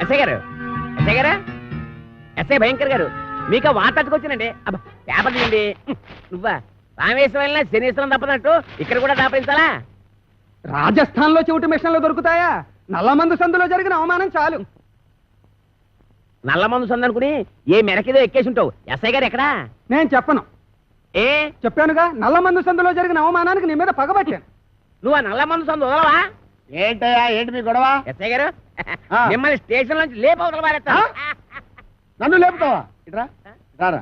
SI గారు SI గారా SI Bhayankar గారు మీకు వార్తకొచ్చానండి. అబ్బా పేపర్ తీయండి. నువ్వా రామేశ్వరం వెళ్ళినా శనీశ్వరం తప్పనట్టు ఇక్కడ కూడా దాపరించాలా? రాజస్థాన్ లో చెవిటి మిషన్లు దొరుకుతాయా? నల్లమందు సందులో జరిగిన అవమానం చాలు. నల్లమందు సందనుకుని ఏ మెడకిదో ఎక్కేసి ఉంటావు. ఎస్ఐ గారు ఎక్కడా? నేను చెప్పను. ఏ చెప్పానుగా, నల్లమందు సందులో జరిగిన అవమానానికి నీ మీద పగబట్టాను. నువ్వు ఆ నల్లమందు సందు వదలవా? ఏంటయ్యా, ఏంటి మీ గొడవ? ఎస్ఐ గారు మిమ్మల్ని స్టేషన్ నుంచి లేపవతల పారేస్తా. నన్ను లేపుతావా? ఇట్రా రారా.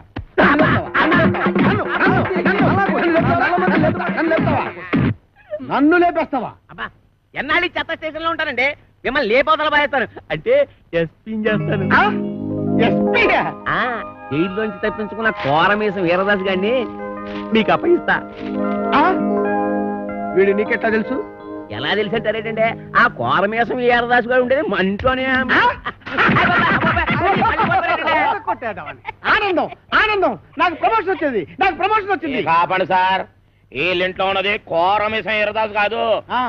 నన్ను లేపేస్తావా? అబ్బా ఎన్నాళ్ళు చెత్త స్టేషన్ లో ఉంటానండి. మిమ్మల్ని లేపవతల పారేస్తాను అంటే ఎస్పీ చేస్తాను. జైల్లోంచి తప్పించుకున్న కోరమేసం వీరదాస్ గారిని మీకు అప్పగిస్తా. వీడు నీకెట్లా తెలుసు? ఎలా తెలిసంటారేటండి? ఆ కోరమేసం వీరదాస్ గారు ఉండేది మంటోనే. ఆనందం ఆనందం, నాకు ప్రమోషన్ వచ్చింది, నాకు ప్రమోషన్ వచ్చింది. కాపాడు సార్, వీళ్ళింట్లో ఉన్నది కోరమేసం వీరదాస్ కాదు,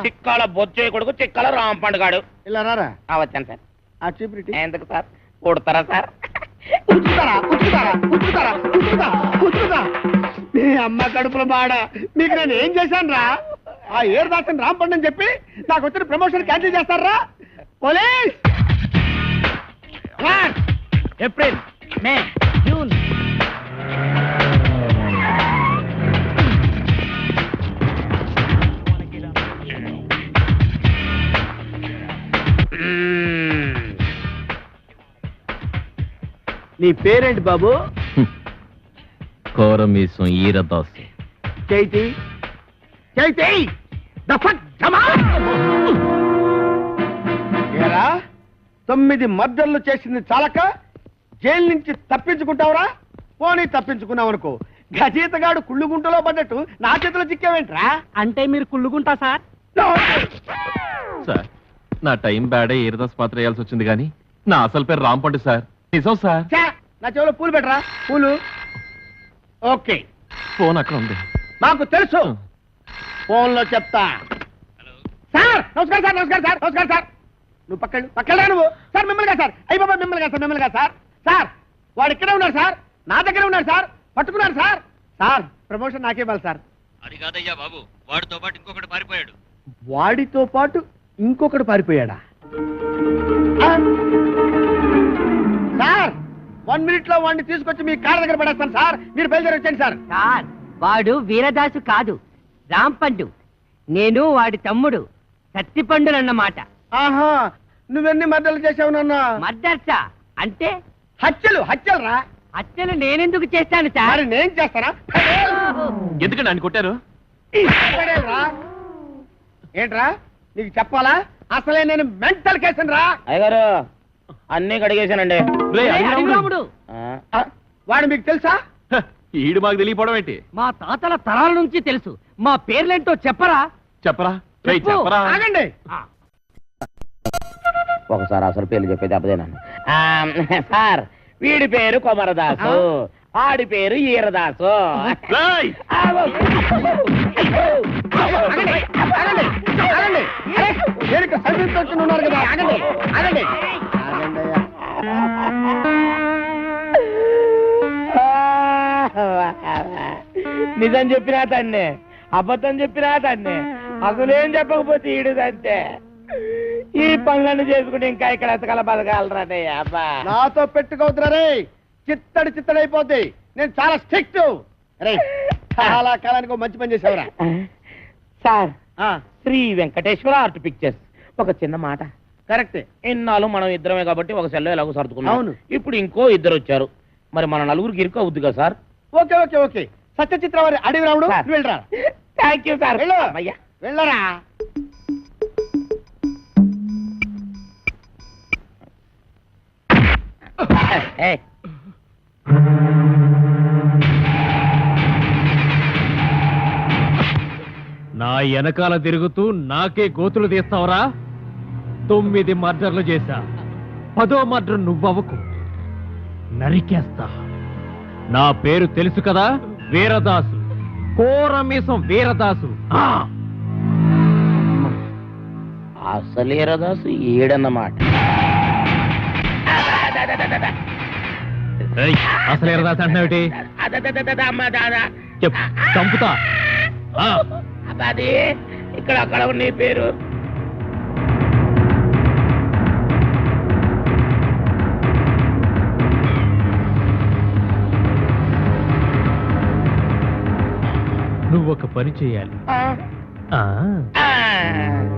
చిక్కల బొచ్చే కొడుకు చిక్కల రాంపండు గాడు. ఇలా రారా. వచ్చాను సార్. ఆ చీపురిటి ఎందుకు సార్? కొడతారా సార్? మీ అమ్మ కడుపుల బాడ, మీకు నేను ఏం చేశాను రా? ఆ ఏరుదాసని రాంపండు అని చెప్పి నాకు వచ్చిన ప్రమోషన్ క్యాన్సిల్ చేస్తారా? పోలీస్! ఏప్రిల్, మే, జూన్. నీ పేరేంటి బాబు? కోరమీసం ఈరదాసు. చైతి చైతి ఏరా, 9 మర్డర్లు చేసింది చాలక జైలు నుంచి తప్పించుకుంటావురా? పోనీ తప్పించుకున్నావనుకో, గజీతగాడు కుళ్ళుగుంటలో పడ్డట్టు నా చేతిలో చిక్కావేంట్రా? అంటే మీరు కుళ్ళుకుంటా సార్? సార్, నా టైం బ్యాడే ఈరదాస్ పాత్ర వేయాల్సి వచ్చింది కానీ నా అసలు పేరు రాంపండు సార్. నిజం సార్. నా చెవిలో పూలు పెట్టరా, పూలు. ఓకే, ఫోన్ అక్కడ ఉంది. మాకు తెలుసు, ఫోన్ లో చెప్తా. సార్ నమస్కారం సార్, నమస్కారం సార్, నమస్కారం సార్. నువ్వు పక్కన నువ్వు. సార్ మిమ్మల్ని కాదు సార్, అయ్యి బాబా మిమ్మల్ని కాదు సార్, మిమ్మల్ని కాదు సార్. సార్ వాడు ఇక్కడే ఉన్నాడు సార్, నా దగ్గర ఉన్నాడు సార్, పట్టుకున్నాడు సార్. సార్ ప్రమోషన్ నాకే ఇవ్వాలి సార్. అది కాదయ్యా బాబు, వాడితో పాటు ఇంకొకటి పారిపోయాడు. వాడితో పాటు ఇంకొకడు పారిపోయాడా? సార్ 1 minute లో వాడిని తీసుకొచ్చి మీ కాళ్ళ దగ్గర పడేస్తాను సార్, మీరు బయలుదేరి వచ్చండి సార్. సార్ వాడు వీరదాసు కాదు, రాంపండు. నేను వాడి తమ్ముడు సత్తిపండులన్నమాట. ఆహా, నువ్వెన్ని మర్డర్లు చేసావు నాన్న? మర్డర్సా అంటే? హత్యలు రా. హత్యలు నేనెందుకు చేస్తాను సార్? మరి నేను చేస్తానా? ఎందుకండి ఆయన కొట్టారు? రా. ఏంట్రా నీకు చెప్పాలా? అసలే నేను మెంటల్ కేసును రా. అయ్యగారు అన్ని కడిగేశానండి. రాముడు, వాడు మీకు తెలుసా? ఈడు మాకు తెలియపోవడం ఏంటి? మా తాతల తరాల నుంచి తెలుసు. మా పేర్లేంటో చెప్పరా? చెప్పరా? చెప్పు. చెప్పరా? ఆగండి. ఒకసారి అసలు పేర్లు చెప్పేది అబ్బదేనండి. సార్ వీడి పేరు కొమరదాసు, ఆడి పేరు ఈరదాసు. రేయ్! ఉన్నారు కదా, ఆగండి ఆగండి. నిజం చెప్పినా తన్నే, అబద్ధం చెప్పినా తన్నే, అసలేం చెప్పకపోతే ఈడుదంతే. ఈ పనులను చేసుకుంటే ఇంకా ఇక్కడ ఎతకల బతకాలరానే. అబ్బా నాతో పెట్టుకోవద్దురా రే, చిత్తడిపోద్ది. నేను చాలా స్ట్రిక్ట్ రే. చాలా కాలానికి ఒక మంచి పని చేసావురా. Sir, Sri Venkateswara Art Pictures. ఒక చిన్న మాట. కరెక్టే. ఇన్నాళ్ళు మనం ఇద్దరమే కాబట్టి ఒక సెల్లో ఎలాగో సర్దుకున్నాం. అవును. ఇప్పుడు ఇంకో ఇద్దరు వచ్చారు, మరి మన నలుగురికి ఇరుకు అవుద్ది కదా sir? Okay okay okay. Satyachitra వారి అడవి రాముడు, నువ్వు వెళ్ళరా. Thank you sir. వెళ్ళు. అయ్యా వెళ్ళరా. నా వెనకాల తిరుగుతూ నాకే గోతులు తీస్తావరా? 9 మర్డర్లు చేశా, 10వ మర్డర్ నువ్వవకు, నరికేస్తా. నా పేరు తెలుసు కదా, వీరదాసు, కోరమీసం వీరదాసు. అసలు ఈరదాసు ఈడన్నమాట. అసలు ఎర్రదాస్ అంటున్నావుటి చెప్పు చంపుతా అది ఇక్కడ అక్కడ నీ పేరు నువ్వు ఒక పని చేయాలి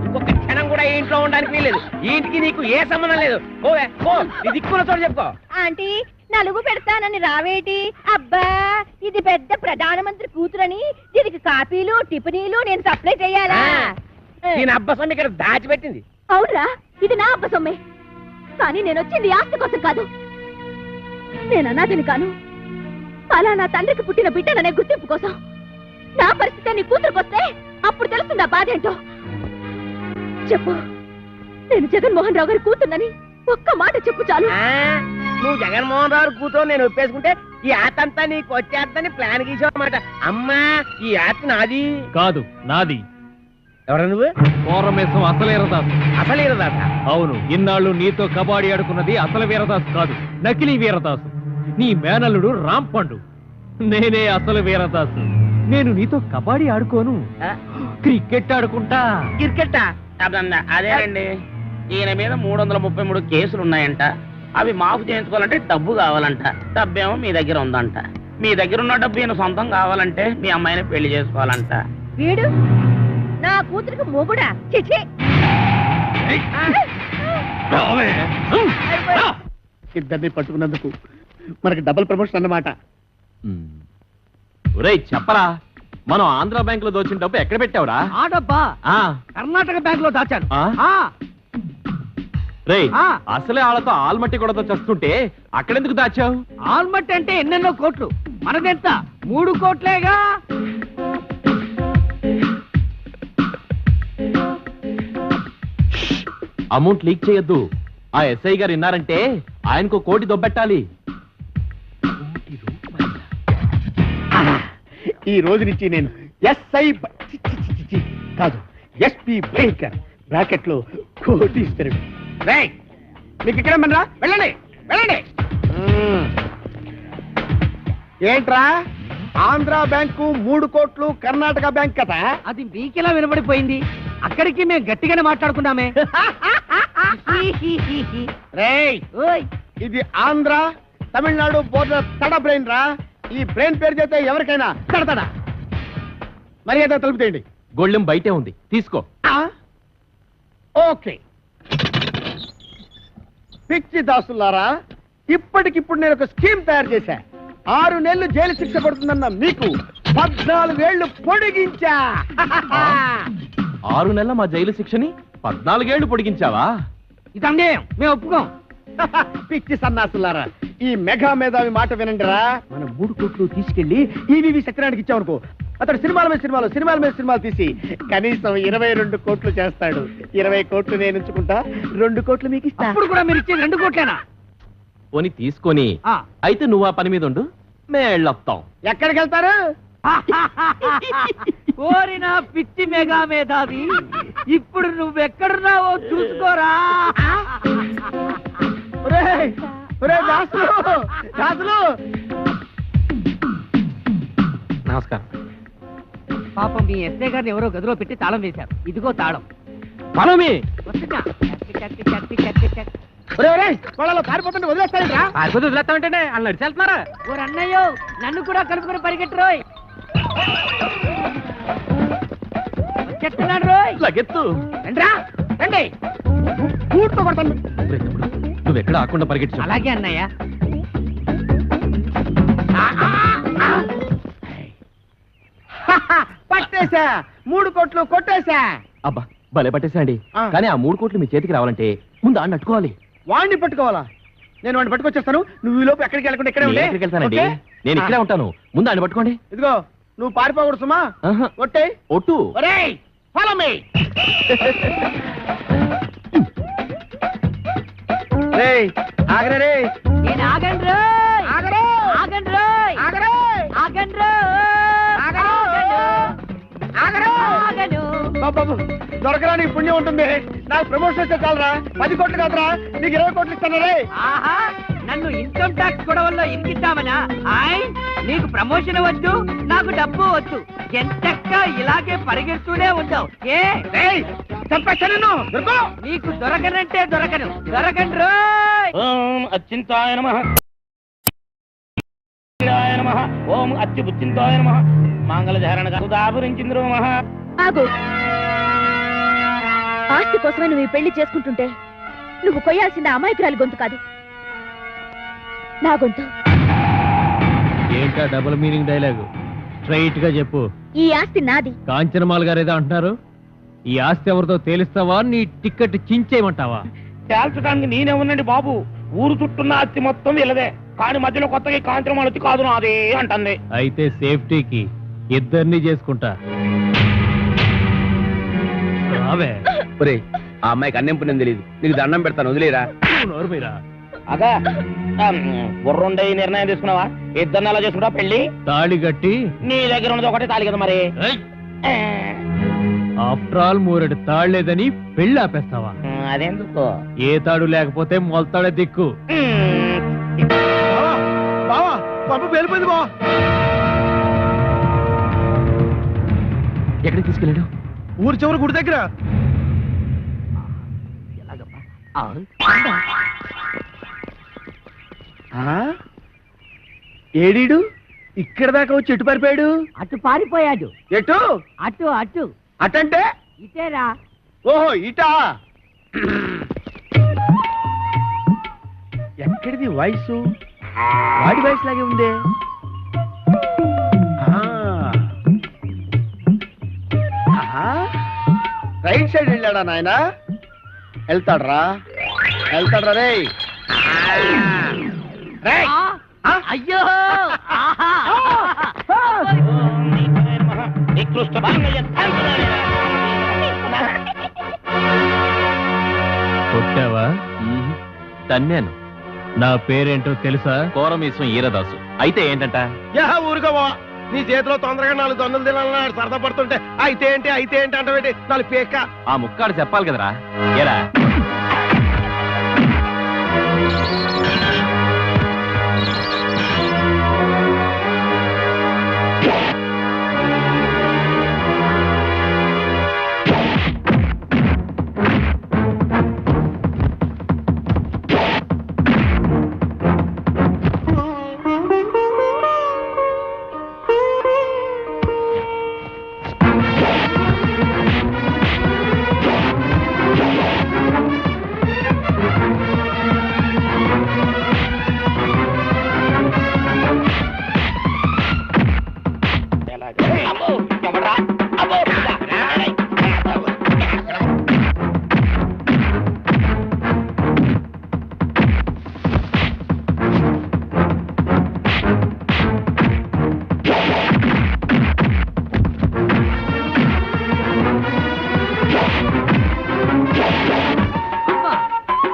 ఇంకొక క్షణం కూడా ఈ ఇంట్లో ఉండడానికి వీలేదు. ఈ ఇంటికి నీకు ఏ సంబంధం లేదు. పోవే పో, నీ దిక్కున్న చోటు చెప్పుకో. ఆంటీ నలుగు పెడతానని రావేటి? అబ్బా ఇది పెద్ద ప్రధానమంత్రి కూతురని దీనికి కాపీలు టిఫినీలు నేను సప్లై చేయాలా? దీని అబ్బసం ఇక్కడ దాచిపెట్టింది. అవునరా, ఇది నా అబ్బ సొమ్మే. కానీ నేను వచ్చింది ఆస్తి కోసం కాదు. నేను అనాథని కాను. అలా నా తండ్రికి పుట్టిన బిడ్డననే గుర్తింపు కోసం. నా పరిస్థితి నీ కూతురుకొస్తే అప్పుడు తెలుస్తుంది ఆ బాధ ఏంటో. చెప్పు, నేను జగన్మోహన్ రావు గారి కూతున్నని ఒక్క మాట చెప్పు చాలు. నువ్వు జగన్మోహన్ రావు కూతురు నేను ఒప్పేసుకుంటే ఈ ఆతంతా నీకు వచ్చేద్దని ప్లాన్ గీసావన్నమాట. అమ్మా, ఈ ఆస్తి నాది కాదు, నాది. ఎవరా నువ్వు? కోరమేసం అసలు వీరదాస్. అసలు వీరదాస? అవును. ఇన్నాళ్ళు నీతో కబాడీ ఆడుకున్నది అసలు వీరదాస్ కాదు, నకిలీ వీరదాసు. నీ మేనల్లుడు రాంపండు. నేనే అసలు వీరదాసు. నేను నీతో కబాడీ ఆడుకోను, క్రికెట్ ఆడుకుంటా. క్రికెట్టా? అదేనండి, ఈయన మీద 333 కేసులు ఉన్నాయంట. అవి మాఫ్ చేయించుకోవాలంటే డబ్బు కావాలంట. డబ్బేమో మీ దగ్గర ఉందంట. మీ దగ్గర ఉన్న డబ్బు ఈయన సొంతం కావాలంటే మీ అమ్మాయిని పెళ్లి చేసుకోవాలంట. వీడు నా కూతురికి మొగుడా? చిచి! ఇద్దరిని పట్టుకున్నందుకు మనకి డబుల్ ప్రమోషన్ అన్నమాట. ఒరేయ్ చెప్పరా, మనం ఆంధ్ర బ్యాంక్ లో దోచిన డబ్బు ఎక్కడ పెట్టావురా? ఆ డబ్బా కర్ణాటక బ్యాంక్ లో దాచాను. రేయ్, అసలే వాళ్ళతో ఆల్మట్టి కూడా చస్తుంటే అక్కడెందుకు దాచావు? ఆల్మట్టి అంటే ఎన్నెన్నో కోట్లు, మనదెంత 3 కోట్లేగా. అమౌంట్ లీక్ చేయొద్దు. ఆ ఎస్ఐ గారు విన్నారంటే ఆయనకు 1 కోటి దొబ్బెట్టాలి. ఈ రోజు నుంచి నేను ఎస్ఐ కాదు, ఎస్పీ భయంకర్ బ్రాకెట్ లో కోటీశ్వరుడు. మీకు ఇక్కడ మనరా, వెళ్ళండి వెళ్ళండి. ఏంట్రా, ఆంధ్ర బ్యాంకు 3 కోట్లు, కర్ణాటక బ్యాంక్ కదా? అది మీకెలా వినబడిపోయింది? అక్కడికి మేము గట్టిగానే మాట్లాడుకున్నామే. రేయ్, ఓయ్, ఇది ఆంధ్ర తమిళనాడు బోర్డర్ తడ బ్రెయిన్ రా. ఈ బ్రెయిన్ పేరు చేస్తే ఎవరికైనా తడతడ. మర్యాద తలుపుతేయండి. గొళ్ళెం బయటే ఉంది, తీసుకో. ఓకే. పిచ్చి దాసులారా, ఇప్పటికిప్పుడు నేను ఒక స్కీమ్ తయారు చేశా. 6 నెలలు జైలు శిక్ష పడుతుందన్న మీకు 14 ఏళ్లు పొడిగించా. 6 నెలల మా జైలు శిక్షని 14 ఏళ్లు పొడిగించావా? ఇది అన్యాయం, మేము ఒప్పుకోం. పిచ్చి సన్నాసులారా, ఈ మెగా మేధావి మాట వినండిరా. మనం 3 కోట్లు తీసుకెళ్లి ఈవీవి సత్యనారాయణకి ఇచ్చామనుకో, అతడు సినిమాల మీద సినిమాలు తీసి కనీసం 22 కోట్లు చేస్తాడు. 20 కోట్లు నేను ఉంచుకుంటా, 2 కోట్లు మీకు ఇస్తా. అప్పుడు కూడా మీరు ఇచ్చేది 2 కోట్లేనా? పోని తీసుకొని అయితే నువ్వు ఆ పని మీద ఉండు, మేళ్ళొస్తాం. ఎక్కడికి వెళ్తారు? కోరిన పిచ్చి మెగా మేధావి, ఇప్పుడు నువ్వెక్కడున్నావో చూసుకోరా. నమస్కారం. పాపం మీ ఎస్ఐ గారిని ఎవరో గదిలో పెట్టి తాళం వేశారు. ఇదిగో తాళం. మనమే వస్తున్నా. వాళ్ళలో పారిపోతుంటే వదిలేస్తారా? వదిలేస్తామంటే వాళ్ళు నడిచి వెళ్తున్నారా? ఓ అన్నయ్యో, నన్ను కూడా కలుపుకొని పరిగెట్టురోయ్. వచ్చేస్తున్నాడు రోయ్. లగెత్తు. రండి. నువ్వెక్కడ ఆకుండా పరిగెట్టు. అలాగే అన్నయ్య. పట్టేశా, 3 కోట్లు కొట్టేశా. అబ్బా భలే పట్టేసండి. కానీ ఆ 3 కోట్లు మీ చేతికి రావాలంటే ముందు ఆడిని అట్టుకోవాలి. వాడిని పట్టుకోవాలా? నేను వాడిని పట్టుకొచ్చేస్తాను. నువ్వు ఈ లోపు ఎక్కడికి వెళ్ళకుండా ఇక్కడే ఉండే. ఎక్కడికి వెళ్తానండి? నేను ఇక్కడే ఉంటాను. ముందు ఆడిని పట్టుకోండి. ఇదిగో, నువ్వు పారిపోకూడదు సుమా. కొట్టే ఒట్టు. Follow me. ఆగరే రే. నేను ఆగండి రోయ్. ఆగండి రోయ్. ఆగండి రోయ్. బాబు, దొరకరా నీకు పుణ్యం ఉంటుంది. నాకు ప్రమోషన్ వస్తే చాలరా 10 కోట్లు కాదురా నీకు 20 కోట్లు ఇస్తాను రే. ఆహా నన్ను ఇన్కమ్ ట్యాక్స్ గొడవల్లో ఇరికిద్దామనా ఆయ్ నీకు ప్రమోషన్ వద్దు నాకు డబ్బు వద్దు ఎంతక్క ఇలాగే పరిగెడుతూనే ఉంటావు ఏ రేయ్, చంపేస్తాను నిన్ను. దొరుకు. నీకు దొరకనంటే దొరకను దొరకండి రోయ్ ఓం అచ్చింతాయ నమః నమః ఓం అచ్యుబుచ్చింతాయ నమః మంగళధారణ సుధాపురించింద్రో నమః. ఆగు. ఆస్తి కోసమే నువ్వు ఈ పెళ్లి చేసుకుంటుంటే నువ్వు కొయ్యాల్సిన అమాయకురాలి గొంతు కాదు, నా గొంతు. ఏంటా డబుల్ మీనింగ్ డైలాగు? స్ట్రైట్ గా చెప్పు. ఈ ఆస్తి నాది. కాంచనమాల గారు ఏదో అంటున్నారు. ఈ ఆస్తి ఎవరితో తేలిస్తావా, నీ టికెట్ చించేయమంటావా? తేల్చడానికి నేనే ఉన్నాండి బాబు. ఊరు చుట్టూన్న అత్తి మొత్తం వీళ్ళదే, కానీ మధ్యలో కొత్తగా కాంచనం అత్తి కాదు నాదే అంటుంది. అయితే సేఫ్టీకి ఇద్దరిని చేసుకుంటా. రావే. ఒరే, ఆ అమ్మాయికి అన్నం పుణ్యం తెలియదు, నీకు దండం పెడతాను, వదిలేరా. నోరు మీరా. అగా బుర్రుండే ఈ నిర్ణయం తీసుకున్నావా? ఇద్దరిని ఎలా చేసుకుంటా పెళ్లి? తాళి కట్టి. నీ దగ్గర ఉన్నది ఒకటే తాళి కదా మరి. ఆఫ్టర్ ఆల్ మూరెడు తాళ్లేదని పెళ్లి ఆపేస్తావా? అదెందుకో? ఏ తాడు లేకపోతే మొలతాడే దిక్కు. బావా, బావా, పంపు పేలిపోయింది బావా. ఎక్కడికి తీసుకెళ్ళాడు? ఊరు చివరి గుడి దగ్గర. ఏడీడు ఇక్కడ దాకా వచ్చి ఎటు పారిపోయాడు? అటు పారిపోయాడు. ఎటు? అటు అటు అటంటే? ఇటేరా. ఓహో ఇటా. ఎక్కడిది వాయిస్? వాడి వాయిస్ లాగే ఉందే. రైట్ సైడ్ వెళ్ళాడా నాయనా? వెళ్తాడ్రా రే. అయ్యో కొట్టావా? తన్నాను. నా పేరేంటో తెలుసా? కోరమీసం ఈరదాసు. అయితే ఏంటంట? ఊరుకోవా, నీ చేతిలో తొందరగా 4 దొందలు తినాలని సరదా పడుతుంటే అయితే ఏంటి అంటే 4 పేక. ఆ ముక్కాడు చెప్పాలి కదరా. ఏరా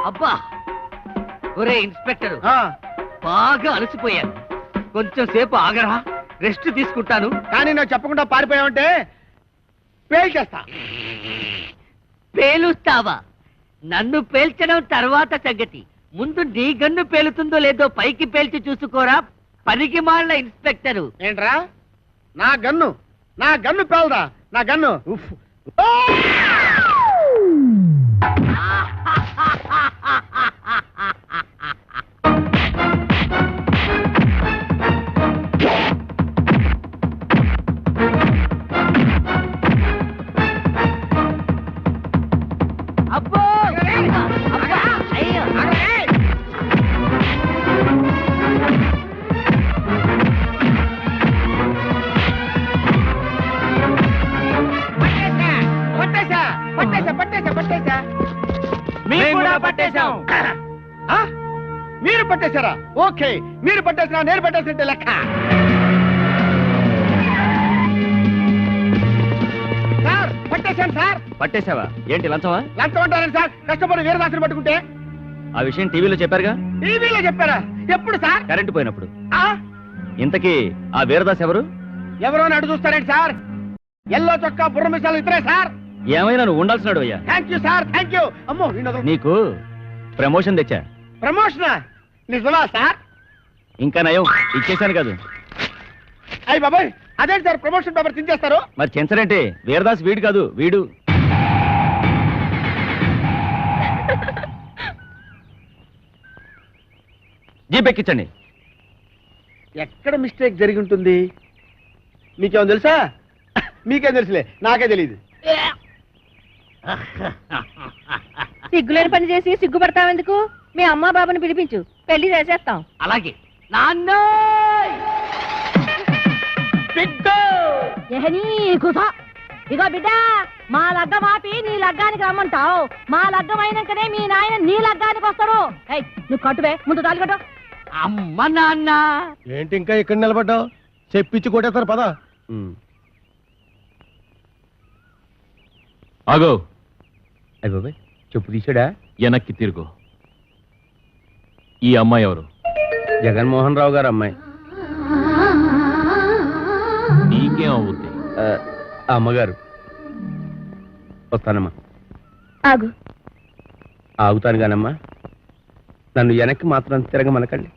అబ్బా ఒరే ఇన్స్పెక్టర్, బాగా అలసిపోయాను, కొంచెం సేపు ఆగరా, రెస్ట్ తీసుకుంటాను. కానీ నాకు చెప్పకుండా పారిపోయావంటే పేల్చేస్తా. పేలుస్తావా? నన్ను పేల్చడం తర్వాత సంగతి, ముందు నీ గన్ను పేలుతుందో లేదో పైకి పేల్చి చూసుకోరా పనికి మాళ్ళ ఇన్స్పెక్టరు. ఏంట్రా? నా గన్ను పేలదా? నా గన్ను ఉఫ్. అబ్బో అబ్బా, అయ్యో. పట్టేశా. మేము కూడా పట్టేశాం. మీరు పట్టేశారా? ఓకే, మీరు పట్టేసినా నేను పట్టేసినట్టే లెక్క. సార్ పట్టేశాను సార్. పట్టేశావా? ఏంటి లంచమా? లంచం అంటారని సార్, కష్టపడి వీరదాసుని పట్టుకుంటే. ఆ విషయం టీవీలో చెప్పారుగా. టీవీలో చెప్పారా? ఎప్పుడు సార్? కరెంటు పోయినప్పుడు. ఆ? ఇంతకీ ఆ వీరదాస్ ఎవరు? ఎవరో అని అడుగు చూస్తారేంటి సార్? ఎల్లో చొక్కా బుర్ర మిసాలు ఇద్దరే సార్. ఏమైనా నువ్వు ఉండాల్సినాడు అయ్యా. Thank you sir, thank you. అమ్మో నిన్ను వదలను. నీకు ప్రమోషన్ తెచ్చా. ప్రమోషనా? నిజమా సార్? ఇంకా నయం ఇచ్చేశాను కాదు. అయ్యి బాబాయ్, అదేంటి సార్ ప్రమోషన్ పేపర్ తించేస్తారు? మరి చెంచరంటే వీరదాస్ వీడు కాదు, వీడు. జీప్ ఎక్కించండి. ఎక్కడ మిస్టేక్ జరిగి ఉంటుంది? మీకేమో తెలుసా? మీకేం తెలుసులే, నాకే తెలియదు. సిగ్గులేని పని చేసి సిగ్గుపడతావెందుకు? మీ అమ్మా బాబుని పిలిపించు, పెళ్లి చేసేస్తాం. అలాగే నాన్న ఇగో బిడ్డ, మా లగ్గం ఆపి నీ లగ్గానికి రమ్మంటావు. మా లగ్గం అయినాకనే మీ నాయన నీ లగ్గానికి వస్తాడు. నువ్వు కట్టువే, ముందు తాళి కట్టు. అమ్మ నాన్న ఏంటి ఇంకా ఇక్కడ నిలబడ్డావు? చెప్పించి కొట్టేస్తారు పదా. ఆగో, అయ్య బాబాయ్, చెప్పు తీసాడా? వెనక్కి తిరుగు. ఈ అమ్మాయి ఎవరు? జగన్మోహన్ రావు గారు అమ్మాయి. నీకేం అవుద్ది? అమ్మగారు. వస్తానమ్మా. ఆగు. ఆగుతాను కానమ్మా, నన్ను వెనక్కి మాత్రం తిరగమనకండి.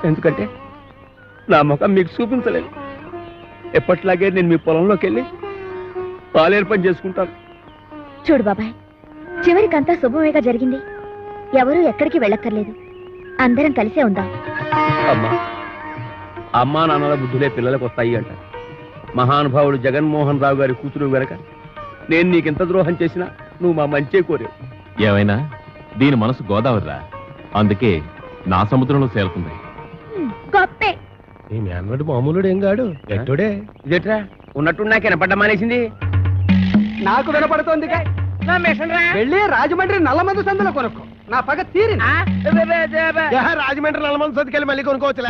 ఎందుకంటే నా ముఖం మీకు చూపించలేదు. ఎప్పట్లాగే నేను మీ పొలంలోకి వెళ్ళి పాలేరు పని చేసుకుంటాను. చూడు బాబాయ్, చివరికంతా శుభమేగా జరిగింది. ఎవరూ ఎక్కడికి వెళ్ళక్కర్లేదు. అందరం కలిసే ఉందాం. అమ్మా, అమ్మా నాన్నల బుద్ధులే పిల్లలకు వస్తాయి అంట. మహానుభావుడు జగన్మోహన్ రావు గారి కూతురు వెనక నేను నీకెంత ద్రోహం చేసినా నువ్వు మా మంచే కోరావు. ఏమైనా దీని మనసు గోదావరిరా, అందుకే నా సముద్రంలో చేరుతుంది. గొప్పే. నీ మేనడు మామూలుడు ఏం కాడు, ఎట్టుడే. ఇదేట్రా ఉన్నట్టు నాకు వినపడ్డం మానేసింది. నాకు వినపడుతోంది. వెళ్ళి రాజమండ్రి నల్లమందు సందులో కొనుక్కో. నా పగ తీరింది. రాజమండ్రి 4 మంది సతికెళ్ళి మళ్ళీ కొనుక్కోవచ్చు.